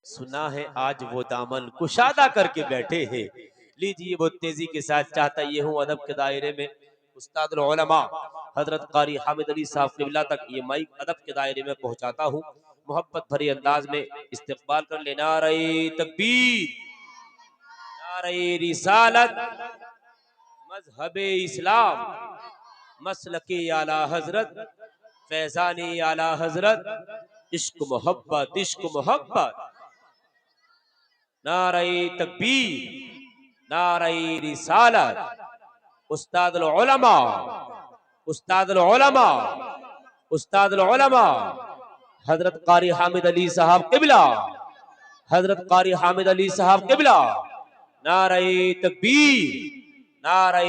سنا ہے آج وہ دامن کشادہ کر کے بیٹھے ہیں. لیجیے بہت تیزی کے ساتھ چاہتا یہ ہوں ادب کے دائرے میں استاد العلماء حضرت قاری حامد علی صاحب قبلہ تک یہ مائک ادب کے دائرے میں پہنچاتا ہوں. محبت بھری انداز میں استقبال کر لے. نعرہ تکبیر، نعرہ رسالت، مذہب اسلام، مسلک اعلی حضرت، فیضان اعلی حضرت، عشق محبت، عشق محبت. نعرہ تکبیر، نعرہ رسالت، استاد العلماء، استاد العلماء، استاد العلماء حضرت قاری حامد علی صاحب قبلہ، حضرت قاری حامد علی صاحب قبلہ. نعرہ تکبیر، نعرہ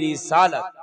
رسالت.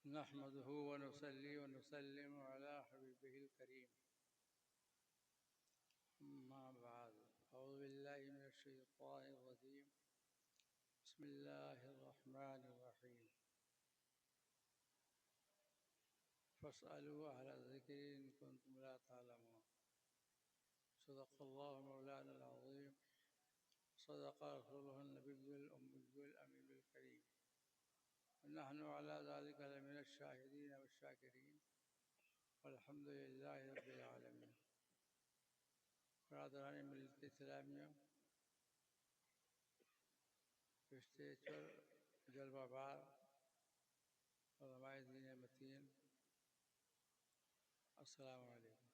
نحمده ونصلي ونسلم على حبيبه الكريم. أما بعد، أعوذ بالله من الشيطان الرجيم. بسم الله الرحمن الرحيم. فاسألوا أهل الذكر إن كنتم لا تعلمون. صدق الله مولانا العظيم، صدق رسوله النبي الأمي الأمين الكريم، ونحن على ذلك لمن الشاهدين والشاكرين، والحمد لله رب العالمين. برادران ملت اسلامیہ، اسٹیج پر جلوہ بار علماء دین متین، السلام علیکم.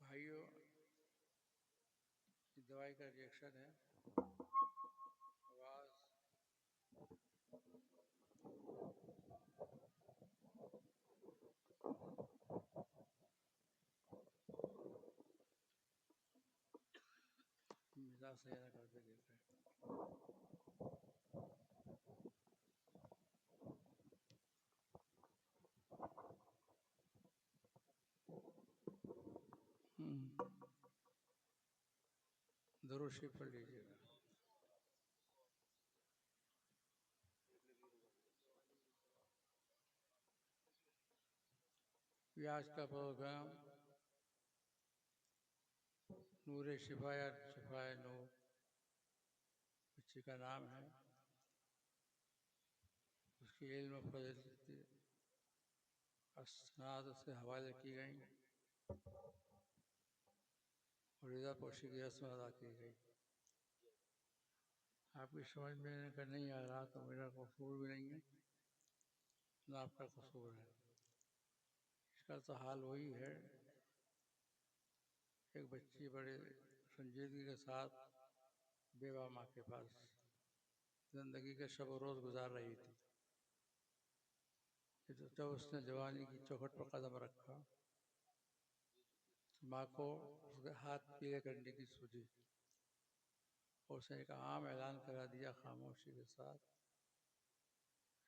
بھائیو، یہ دوائی کا ریئیکشن ہے. آواز مزاج صحیح نہ کر کے دیکھ رہے ہیں. درود شریف پڑھ لیجیے گا. یہ آج کا پروگرام نور شفایت شفائے نور بچی کا نام ہے. اس کی علم و فضیلت اسناد سے حوالے کی گئیں اور رضا پوشی کی رسم ادا کی گئی. آپ کی سمجھ میں اگر نہیں آ رہا تو میرا قصور بھی نہیں ہے، نہ آپ کا قصور ہے. اس کا تو حال وہی ہے، ایک بچی بڑے سنجیدگی کے ساتھ بیوہ ماں کے پاس زندگی کے شب و روز گزار رہی تھی. جب اس نے جوانی کی چوکھٹ پر قدم رکھا، ماں کو اس کے ہاتھ پیلے کرنے کی سوچی اور اس نے ایک عام اعلان کرا دیا خاموشی کے ساتھ،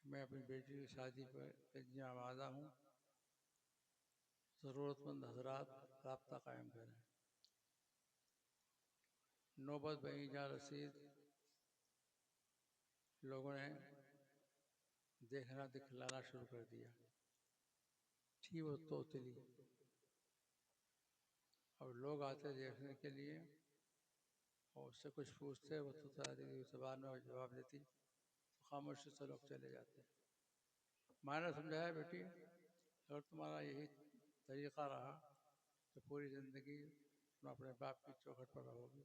میں اپنی بیٹی کی شادی پر تجیہ آمادہ ہوں، ضرورت مند حضرات رابطہ قائم کریں. نوبت بہیں جہاں رسید، لوگوں نے دیکھنا دکھلانا شروع کر دیا. تھی وہ توتلی، اور لوگ آتے دیکھنے کے لیے اور اس سے کچھ پوچھتے، وہ تو ساری زبان میں جواب دیتی، خاموشی سے لوگ چلے جاتے. میں نے سمجھایا بیٹی، اگر تمہارا یہی طریقہ رہا تو پوری زندگی تم اپنے باپ کی چوکھٹ پر رہو گی،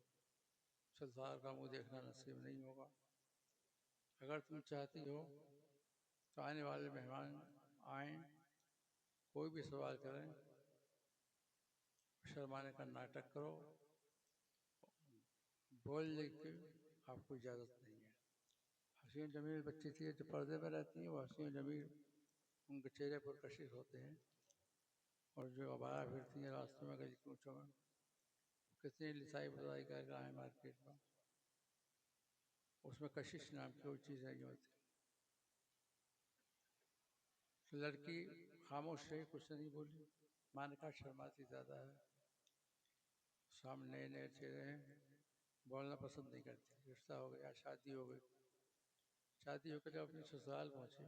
سلطان کا منہ دیکھنا نصیب نہیں ہوگا. اگر تم چاہتی ہو تو آنے والے مہمان آئیں کوئی بھی سوال کریں شرمانے کا ناٹک کرو بولنے کی آپ کو اجازت نہیں ہے. حسین جمیل بچی تھی جو پردے میں رہتی ہیں وہ حسین جمیل ان کے چہرے پر کشش ہوتے ہیں اور جو ابایا پھرتی ہیں راستوں میں گلی کوچوں میں کتنی لسائی بزائی کر کے آئے مارکیٹ میں اس میں کشش نام کی کوئی چیز نہیں ہوتی. لڑکی خاموش رہی کچھ نہیں بولی. ماں نے کہا شرماتی زیادہ ہے سامنے نئے نئے چہرے ہیں بولنا پسند نہیں کرتی. رشتہ ہو گیا شادی ہو گئی. شادی ہو کر جب اپنے سسرال پہنچے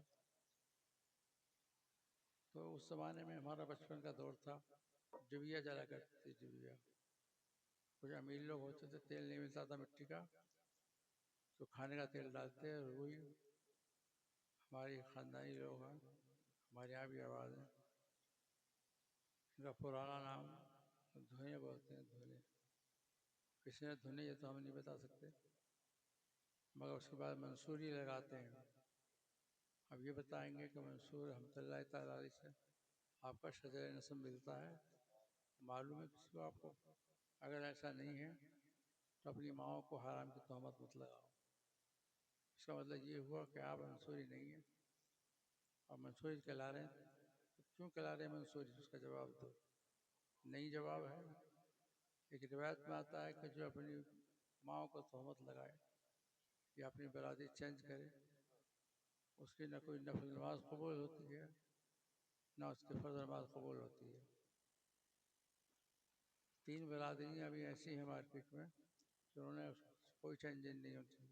تو اس زمانے میں ہمارا بچپن کا دور تھا ڈبیا جلا کرتی تھی. ڈبیا کچھ امیر لوگ ہوتے تھے تیل نہیں ملتا تھا مٹی کا تو کھانے کا تیل ڈالتے. روئی ہماری خاندانی لوگ ہیں ہمارے یہاں بھی آواز ہے ان کا پرانا نام دھونے بولتے ہیں. دھونے کسی نے دھونے یہ تو ہم نہیں بتا سکتے مگر اس کے بعد منصوری لگاتے ہیں. اب یہ بتائیں گے کہ منصور رحمۃ اللہ تعالیٰ علیہ سے آپ کا شجر نسب ملتا ہے معلوم ہے کسی کو آپ کو. اگر ایسا نہیں ہے تو اپنی ماؤں کو حرام کی تہمت مت لگاؤ. اس کا مطلب یہ ہوا کہ آپ منصوری نہیں ہیں اور منصوری کہلا رہے ہیں. تو کیوں کہلا رہے ہیں منصوری اس کا جواب دو. نہیں جواب ہے. ایک روایت میں آتا ہے کہ جو اپنی ماؤں کو تہمت لگائے یا اپنی برادری چینج کرے اس کی نہ کوئی نفل نماز قبول ہوتی ہے نہ اس کی فرض نماز قبول ہوتی ہے. 3 برادریاں ابھی ایسی ہیں مارکیٹ میں جنہوں نے کوئی چینج نہیں ہوتی.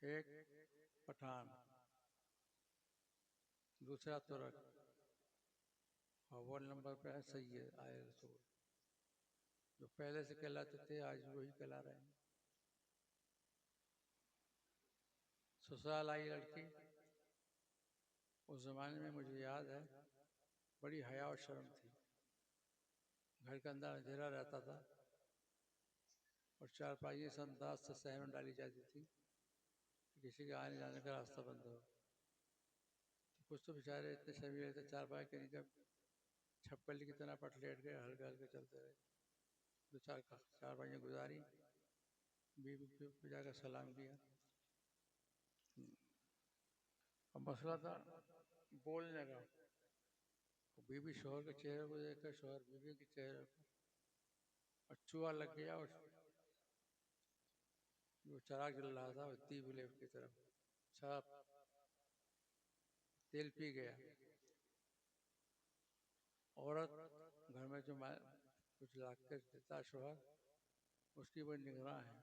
ایک پٹھان دوسرا ترک اور 1 نمبر پہ ہے سید آئے رسول. جو پہلے سے کہلاتے تھے آج وہی کہلا رہے ہیں. سسرال آئی لڑکی اس زمانے میں مجھے یاد ہے بڑی حیا و شرم تھی. گھر کے اندر اندھیرا رہتا تھا اور چارپائیوں سے انداز سے سہن ڈالی جاتی تھی کسی کے آنے جانے کا راستہ بند ہو. کچھ تو بیچارے اتنے شرمیلے تھے چارپائی کے نیچے چھپکلی کی طرح پٹ لیٹ گئے ہلکے ہلکے چلتے رہے. 2 4 بھائیاں گزاری بیوی پہ جا کر سلام کیا. اب مسئلہ تھا بولنے کا. بیوی شوہر کے چہرے کو دیکھ کر شوہر بیوی کے چہرے کو اور چوہا لگ گیا اور جو چراغ جل رہا تھا وہ تیب لے کی طرف چھاپ تیل پی گیا. عورت گھر میں جو کچھ لا کر دیتا شوہر اس کی بڑی نگراں ہے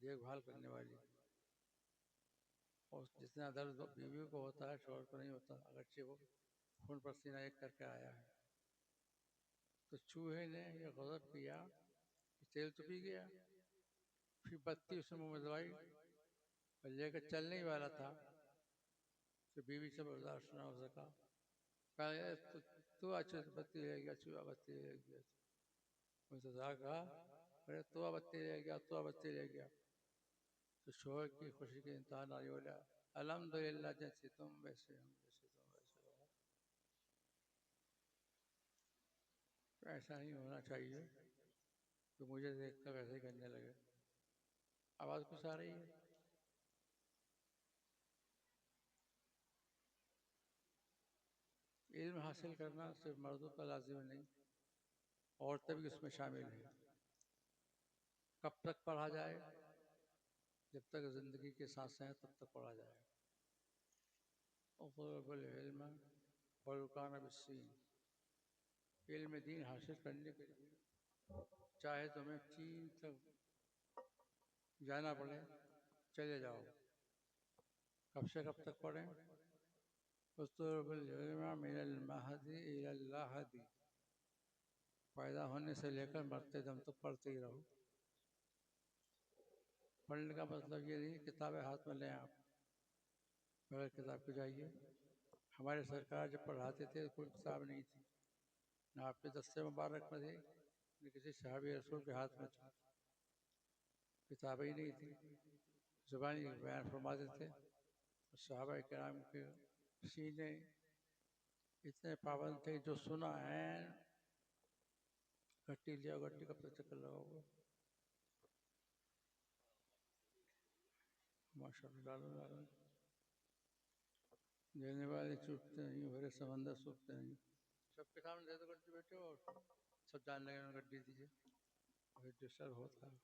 دیکھ بھال کرنے والی. اور جتنا درد بیوی کو ہوتا ہے شوہر کو نہیں ہوتا اگرچہ وہ خون پسینہ ایک کر کے آیا ہے. تو چوہے نے یہ غضب کیا کہ تیل تو پی گیا. پھر بتی اس میں منہ میں دبائی اور لے کر چلنے ہی والا تھا کہ بیوی سے برداشت نہ ہو سکا. کہا تو اچھے سے بتی لے گیا چوہا بتی لے گیا. مجھے کہا ارے تو بتی لے گیا تو بتی لے گیا. تو شوہر کی خوشی کے انتہا نہ بولا الحمدللہ جیسے تم ویسے ہم جیسے تم ویسے ہو. ایسا نہیں ہونا چاہیے کہ مجھے دیکھ کر ویسے کرنے لگے. آواز کچھ آ رہی ہے؟ علم حاصل کرنا صرف مردوں کا لازم نہیں عورتیں بھی اس میں شامل ہیں. کب تک پڑھا جائے؟ جب تک زندگی کے سانسیں ہیں تب تک پڑھا جائے. اطلب العلم ولو کان بالصین. علم دین حاصل کرنے کے لیے چاہے تمہیں چین تک جانا پڑے چلے جاؤ. کب سے کب تک پڑھیں؟ اطلب العلم من المہد الی اللحد. پیدا ہونے سے لے کر مرتے دم تک پڑھتے ہی رہو. پڑھنے کا مطلب یہ نہیں کتابیں ہاتھ میں لیں آپ بغیر کتاب کے جائیے. ہمارے سرکار جب پڑھاتے تھے کوئی کتاب نہیں تھی نہ آپ کے دستے مبارک میں تھی نہ کسی صحابی رسول کے ہاتھ میں تھی. کتابیں ہی نہیں تھی زبانی بیان فرماتے تھے صحابہ کرام کے سینے اتنے پابند تھے جو سنا ہے گھٹی لیا گھٹی کب تک چکر لگاؤ گے ماشاء اللہ دینے والے چوٹتے نہیں بھرے سمندر سوکھتے نہیں سب کے سامنے دے دو گڈی بیٹھے اور سب جان لگے گڈی دیجیے ڈسٹرب ہوتا ہے